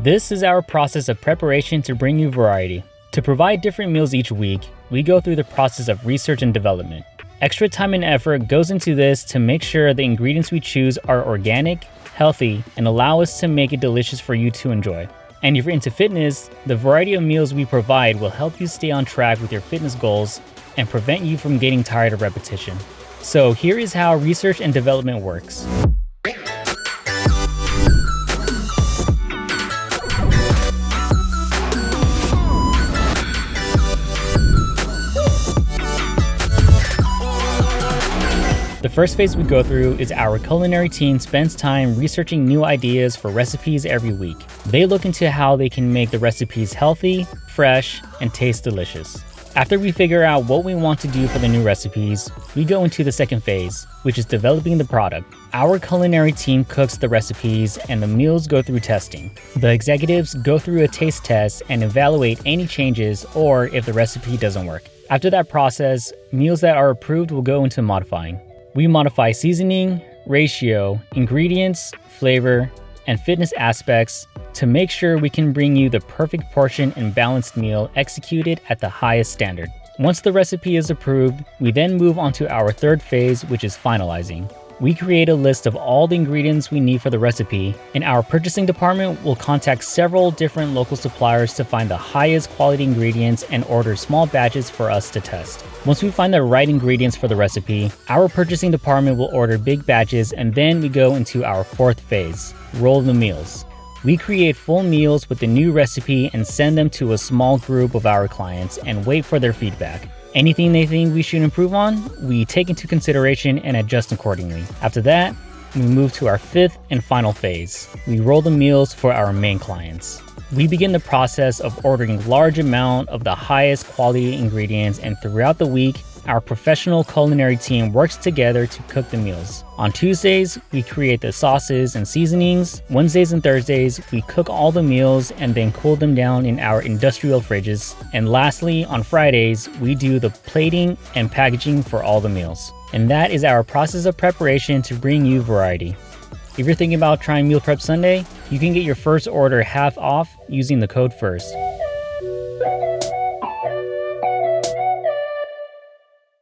This is our process of preparation to bring you variety. To provide different meals each week, we go through the process of research and development. Extra time and effort goes into this to make sure the ingredients we choose are organic, healthy, and allow us to make it delicious for you to enjoy. And if you're into fitness, the variety of meals we provide will help you stay on track with your fitness goals and prevent you from getting tired of repetition. So here is how research and development works. The first phase we go through is our culinary team spends time researching new ideas for recipes every week. They look into how they can make the recipes healthy, fresh, and taste delicious. After we figure out what we want to do for the new recipes, we go into the second phase, which is developing the product. Our culinary team cooks the recipes and the meals go through testing. The executives go through a taste test and evaluate any changes or if the recipe doesn't work. After that process, meals that are approved will go into modifying. We modify seasoning, ratio, ingredients, flavor, and fitness aspects to make sure we can bring you the perfect portion and balanced meal executed at the highest standard. Once the recipe is approved, we then move on to our third phase, which is finalizing. We create a list of all the ingredients we need for the recipe, and our purchasing department will contact several different local suppliers to find the highest quality ingredients and order small batches for us to test. Once we find the right ingredients for the recipe, our purchasing department will order big batches, and then we go into our fourth phase, roll the meals. We create full meals with the new recipe and send them to a small group of our clients and wait for their feedback. Anything they think we should improve on, we take into consideration and adjust accordingly. After that, we move to our fifth and final phase. We roll the meals for our main clients. We begin the process of ordering large amount of the highest quality ingredients, and throughout the week, our professional culinary team works together to cook the meals. On Tuesdays, we create the sauces and seasonings. Wednesdays and Thursdays, we cook all the meals and then cool them down in our industrial fridges. And lastly, on Fridays, we do the plating and packaging for all the meals. And that is our process of preparation to bring you variety. If you're thinking about trying Meal Prep Sunday, you can get your first order half off using the code FIRST.